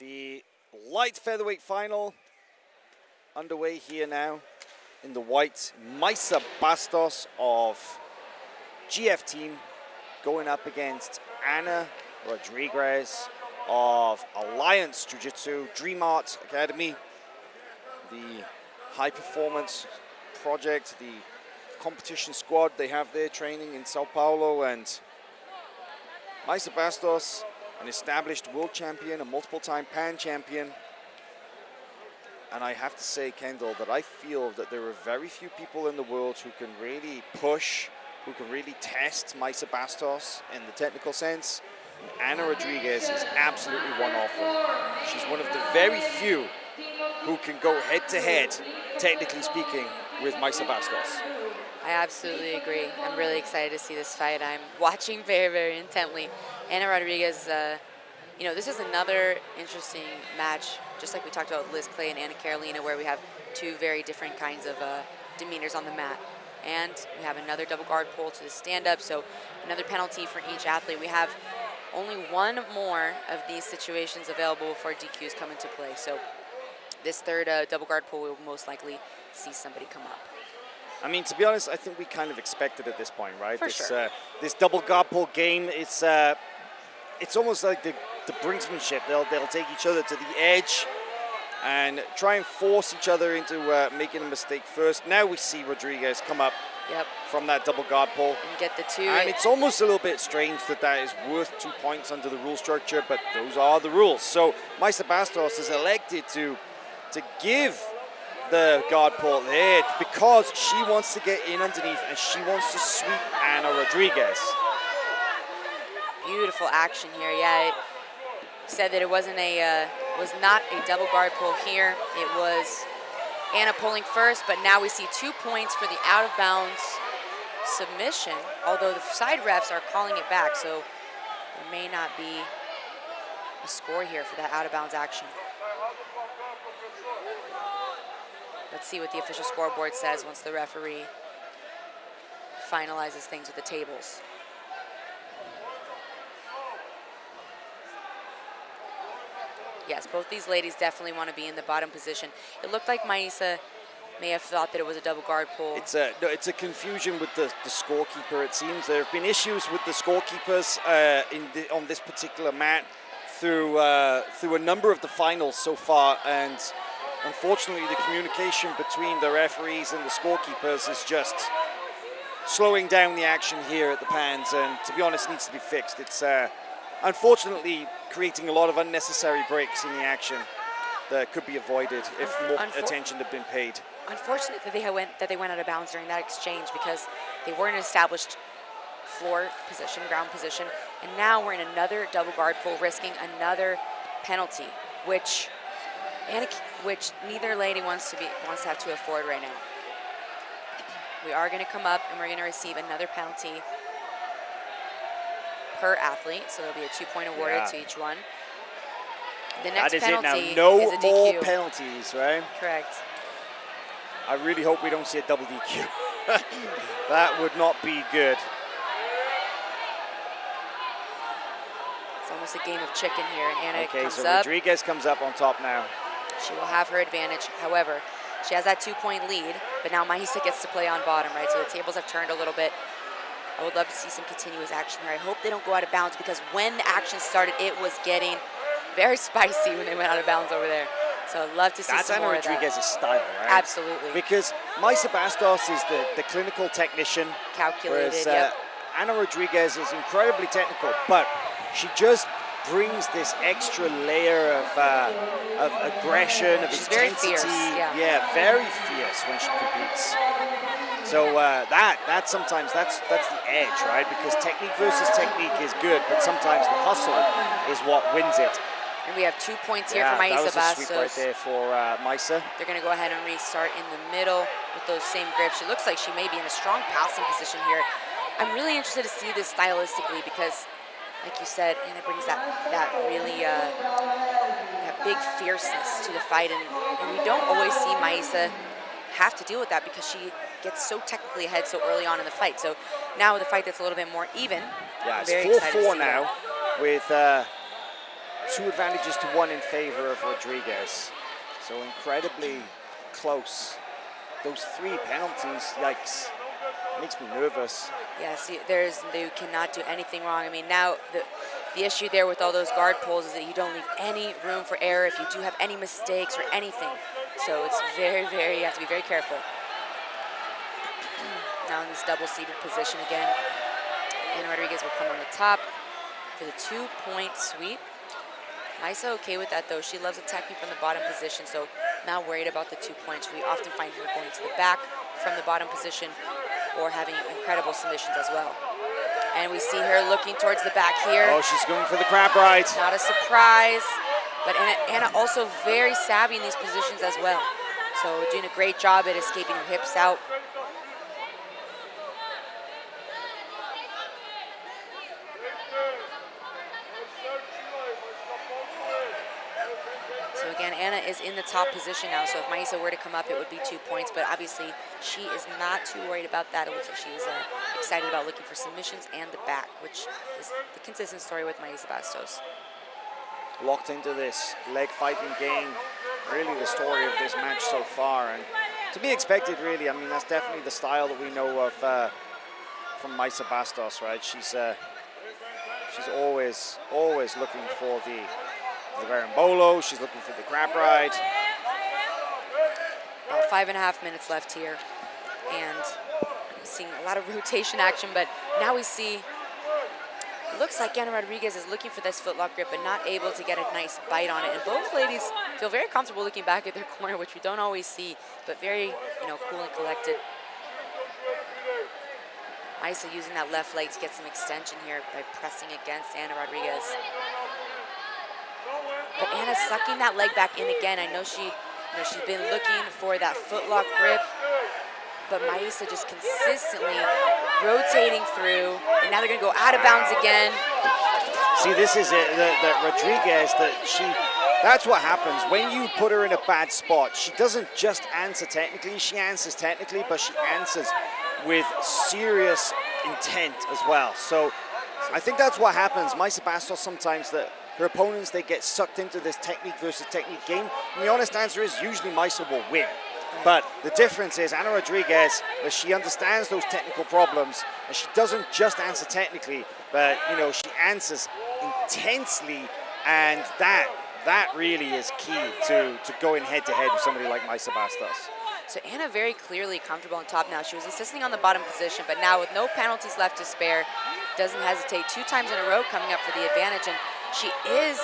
The light featherweight final underway here now. In the white, Mayssa Bastos of GF team going up against Ana Rodrigues of Alliance Jiu-Jitsu Dream Art Academy, the high performance project, the competition squad they have there training in Sao Paulo. And Mayssa Bastos, an established world champion, a multiple-time Pan champion. And I have to say, Kendall, that I feel that there are very few people in the world who can really push, who can really test Mayssa Bastos in the technical sense. And Ana Rodrigues is absolutely one of them. She's one of the very few who can go head-to-head, technically speaking, with Mayssa Bastos. I absolutely agree. I'm really excited to see this fight. I'm watching very, very intently. Ana Rodrigues, you know, this is another interesting match, just like we talked about Liz Clay and Anna Carolina, where we have two very different kinds of demeanors on the mat. And we have another double guard pull to the stand-up, so another penalty for each athlete. We have only one more of these situations available before DQs come into play. So this third double guard pull, we'll most likely see somebody come up. I mean, to be honest, I think we kind of expected at this point, right? For sure. This double guard pull game, it's almost like the brinksmanship. They'll take each other to the edge and try and force each other into making a mistake first. Now we see Rodrigues come up from that double guard pull. And get the two. And it's almost a little bit strange that that is worth 2 points under the rule structure, but those are the rules. So Mayssa Bastos has elected to give the guard pull there because she wants to get in underneath and she wants to sweep Ana Rodrigues. Beautiful action here. Yeah, it said that it wasn't was not a double guard pull here. It was Anna pulling first, but now we see 2 points for the out of bounds submission, although the side refs are calling it back, so there may not be a score here for that out of bounds action. Let's see what the official scoreboard says once the referee finalizes things with the tables. Yes, both these ladies definitely want to be in the bottom position. It looked like Mayssa may have thought that it was a double guard pull. It's a confusion with the scorekeeper, it seems. There have been issues with the scorekeepers on this particular mat through a number of the finals so far, and unfortunately the communication between the referees and the scorekeepers is just slowing down the action here at the Pans, and to be honest needs to be fixed. It's unfortunately creating a lot of unnecessary breaks in the action that could be avoided if more attention had been paid. Unfortunate that they went out of bounds during that exchange because they were in an established floor position, ground position, and now we're in another double guard pull, risking another penalty, which neither lady wants to have to afford right now. We are going to come up and we're going to receive another penalty per athlete, so there'll be a 2-point awarded to each one. The next penalty it now. No is a DQ. more penalties, right? Correct. I really hope we don't see a double DQ. That would not be good. It's almost a game of chicken here, and Anna comes so up. Rodrigues comes up on top now. She will have her advantage. However, she has that 2-point lead, but now Mayssa gets to play on bottom, right? So the tables have turned a little bit. I would love to see some continuous action here. I hope they don't go out of bounds because when the action started, it was getting very spicy when they went out of bounds over there. So I'd love to see some more of that. That's Ana Rodrigues' style, right? Absolutely. Because Mayssa Bastos is the clinical technician. Calculated, whereas, Ana Rodrigues is incredibly technical, but she just brings this extra layer of aggression, of She's intensity. very fierce, yeah, very fierce when she competes. So that's the edge, right? Because technique versus technique is good, but sometimes the hustle is what wins it. And we have 2 points here for Mayssa Bastos. That was a sweep right there for Mayssa. They're going to go ahead and restart in the middle with those same grips. She looks like she may be in a strong passing position here. I'm really interested to see this stylistically because, like you said, Anna brings that really that big fierceness to the fight, and we don't always see Mayssa have to deal with that because she gets so technically ahead so early on in the fight. So now with a fight that's a little bit more even, yeah, it's very 4-4 now with 2 advantages to 1 in favor of Rodrigues. So incredibly close. Those 3 penalties, yikes, makes me nervous. Yeah, see, they cannot do anything wrong. I mean, now the issue there with all those guard pulls is that you don't leave any room for error if you do have any mistakes or anything. So it's very, you have to be very careful. Now in this double-seated position again. Anna Rodrigues will come on the top for the 2-point sweep. Mayssa okay with that though. She loves attacking from the bottom position, so not worried about the 2 points. We often find her going to the back from the bottom position or having incredible submissions as well. And we see her looking towards the back here. Oh, she's going for the crab ride. Not a surprise, but Anna also very savvy in these positions as well. So doing a great job at escaping her hips out. So again, Anna is in the top position now, so if Mayssa were to come up, it would be 2 points, but obviously she is not too worried about that. It looks like she's excited about looking for submissions and the back, which is the consistent story with Mayssa Bastos. Locked into this leg fighting game, really the story of this match so far, and to be expected really. I mean, that's definitely the style that we know of from Mayssa Bastos, right? She's always looking for the Berimbolo. She's looking for the grab ride. About 5.5 minutes left here, and seeing a lot of rotation action, but now we see, it looks like Anna Rodrigues is looking for this footlock grip but not able to get a nice bite on it, and both ladies feel very comfortable looking back at their corner, which we don't always see, but very, cool and collected. Mayssa using that left leg to get some extension here by pressing against Anna Rodrigues. But Anna's sucking that leg back in again. I know she's been looking for that footlock grip, but Mayssa just consistently rotating through, and now they're gonna go out of bounds again. See, this is it, that Rodrigues, that's what happens when you put her in a bad spot. She doesn't just answer technically, she answers technically, but she answers with serious intent as well. So I think that's what happens. Mayssa Bastos sometimes, that her opponents, they get sucked into this technique versus technique game. And the honest answer is usually Mayssa will win. But the difference is Anna Rodrigues, she understands those technical problems, and she doesn't just answer technically, but she answers intensely, and that really is key to going head-to-head with somebody like Mayssa Bastos. So Anna very clearly comfortable on top now. She was insisting on the bottom position, but now with no penalties left to spare, doesn't hesitate 2 times in a row coming up for the advantage, and she is,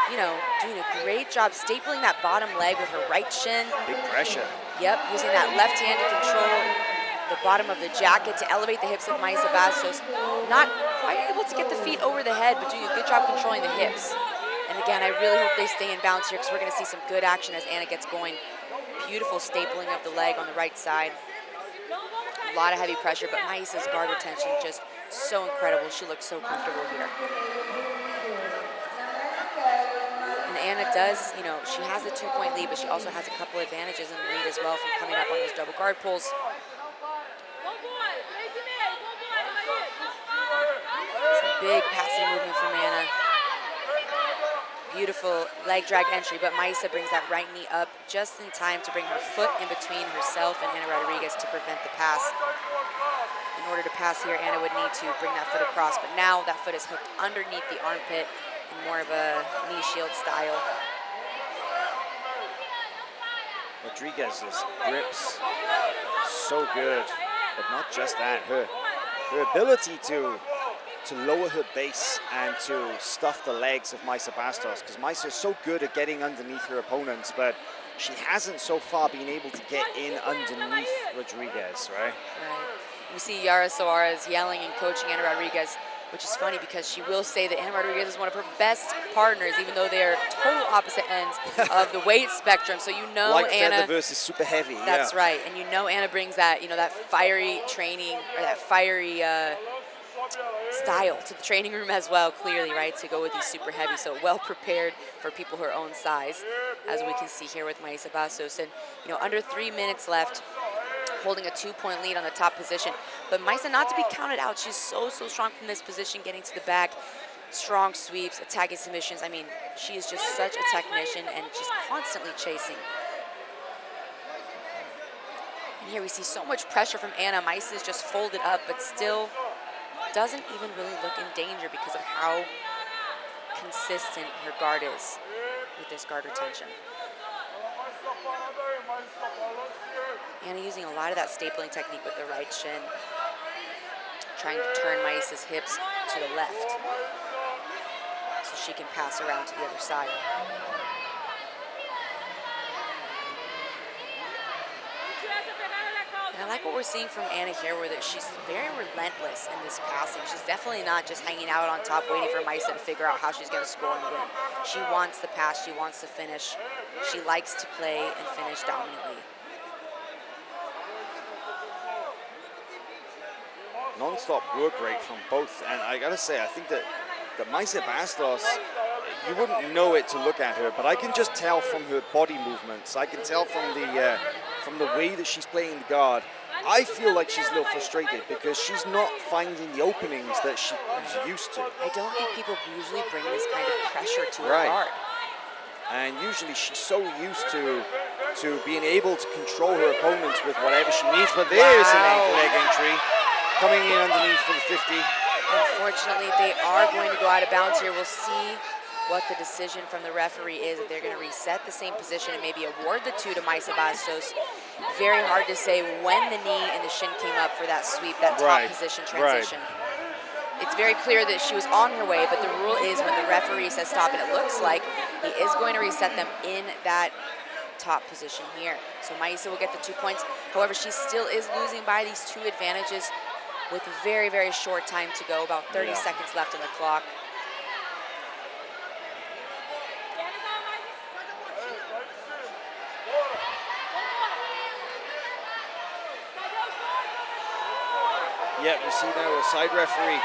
doing a great job stapling that bottom leg with her right shin. Big pressure. Yep, using that left hand to control the bottom of the jacket to elevate the hips of Mayssa Bastos. Not quite able to get the feet over the head, but doing a good job controlling the hips. And again, I really hope they stay in bounds here, because we're going to see some good action as Anna gets going. Beautiful stapling of the leg on the right side. A lot of heavy pressure, but Mayssa's guard retention just so incredible. She looks so comfortable here. And Anna does, she has a 2-point lead, but she also has a couple advantages in the lead as well from coming up on those double guard pulls. Some big passing movement from Anna. Beautiful leg drag entry, but Mayssa brings that right knee up just in time to bring her foot in between herself and Anna Rodrigues to prevent the pass. In order to pass here, Anna would need to bring that foot across, but now that foot is hooked underneath the armpit in more of a knee shield style. Rodrigues' grips, so good, but not just that. Her ability to lower her base and to stuff the legs of Mayssa Bastos, because Mayssa is so good at getting underneath her opponents, but she hasn't so far been able to get in underneath Rodrigues, right? We see Yara Suarez yelling and coaching Anna Rodrigues, which is funny because she will say that Anna Rodrigues is one of her best partners, even though they're total opposite ends of the weight spectrum. So Anna Light-Feather versus super heavy. That's right, and Anna brings that that fiery training, or that fiery style to the training room as well, clearly, right, to go with these super heavy. So well prepared for people her own size, as we can see here with Mayssa Bastos. And under 3 minutes left, holding a 2-point lead on the top position. But Mayssa not to be counted out. She's so strong from this position, getting to the back. strong sweeps, attacking submissions. I mean, she is just such a technician and just constantly chasing. And here we see so much pressure from Anna. Mayssa is just folded up, but still doesn't even really look in danger because of how consistent her guard is with this guard retention. Anna using a lot of that stapling technique with the right shin, trying to turn Mayssa's hips to the left so she can pass around to the other side. And I like what we're seeing from Anna here, where that she's very relentless in this passing. She's definitely not just hanging out on top waiting for Mayssa to figure out how she's going to score and win. She wants the pass, she wants to finish. She likes to play and finish dominantly. Non-stop work rate from both, and I gotta say, I think that Mayssa Bastos, you wouldn't know it to look at her, but I can just tell from her body movements. I can tell from the way that she's playing the guard. I feel like she's a little frustrated because she's not finding the openings that she's used to. I don't think people usually bring this kind of pressure to her guard. And usually she's so used to being able to control her opponents with whatever she needs. But there's an ankle leg entry coming in underneath for the 50. Unfortunately, they are going to go out of bounds here. We'll see what the decision from the referee is. If they're going to reset the same position and maybe award the 2 to Mayssa Bastos. Very hard to say when the knee and the shin came up for that sweep, that top position transition. It's very clear that she was on her way, but the rule is when the referee says stop, and it looks like he is going to reset them in that top position here. So Mayssa will get the 2 points. However, she still is losing by these 2 advantages with a very, very short time to go, about 30 seconds left on the clock. Yeah, we see now a side referee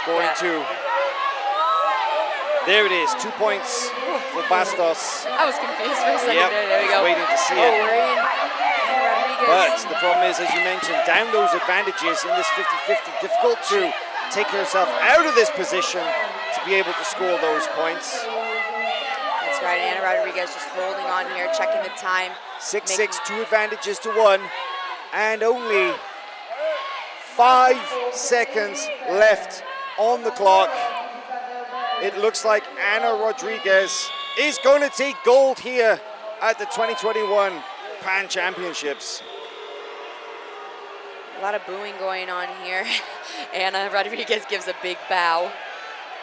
scoring 2. There it is, 2 points for Bastos. I was confused for a second there. There we go. Waiting to see it. We're in. Anna Rodrigues. But the problem is, as you mentioned, down those advantages in this 50-50, difficult to take herself out of this position to be able to score those points. That's right, Anna Rodrigues just holding on here, checking the time. 6-6, 2 advantages to 1, and only 5 seconds left on the clock. It looks like Anna Rodrigues is going to take gold here at the 2021 Pan Championships. A lot of booing going on here. Anna Rodrigues gives a big bow.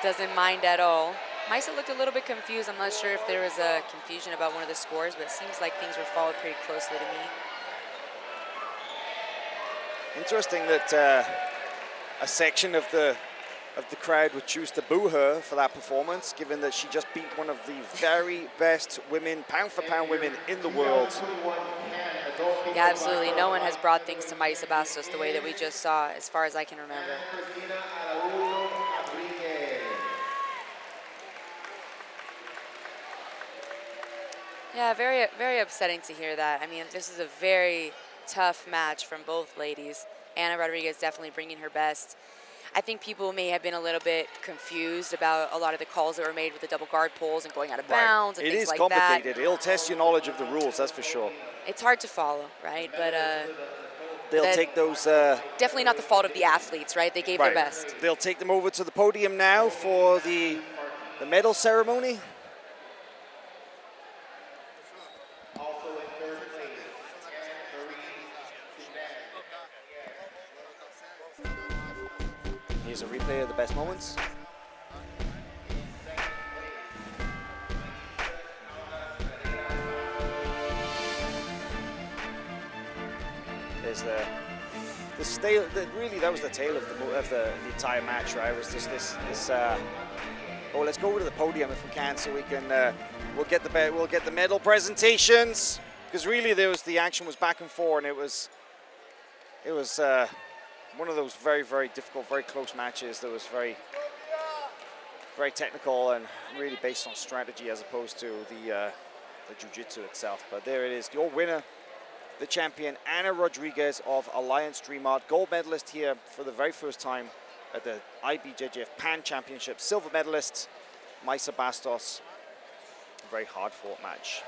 Doesn't mind at all. Mayssa looked a little bit confused. I'm not sure if there was a confusion about one of the scores, but it seems like things were followed pretty closely to me. Interesting that a section of the crowd would choose to boo her for that performance, given that she just beat one of the very best women, pound-for-pound women in the world. Yeah, absolutely. No one has brought things to Mayssa Bastos the way that we just saw, as far as I can remember. Yeah, very, very upsetting to hear that. I mean, this is a very tough match from both ladies. Anna Rodrigues definitely bringing her best. I think people may have been a little bit confused about a lot of the calls that were made with the double guard pulls and going out of bounds and things like that. It is complicated. It'll test your knowledge of the rules, that's for sure. It's hard to follow, right? But they'll take those... definitely not the fault of the athletes, right? They gave their best. They'll take them over to the podium now for the medal ceremony. Here's a replay of the best moments. There's really that was the tail of the entire match, right? It was just this oh, let's go over to the podium if we can, so we can we'll get the medal presentations, because really the action was back and forth, and it was one of those very, very difficult, very close matches that was very, very technical and really based on strategy as opposed to the jiu-jitsu itself. But there it is, your winner, the champion, Anna Rodrigues of Alliance Dream Art, gold medalist here for the very first time at the IBJJF Pan Championship, silver medalist Mayssa Bastos. A very hard fought match.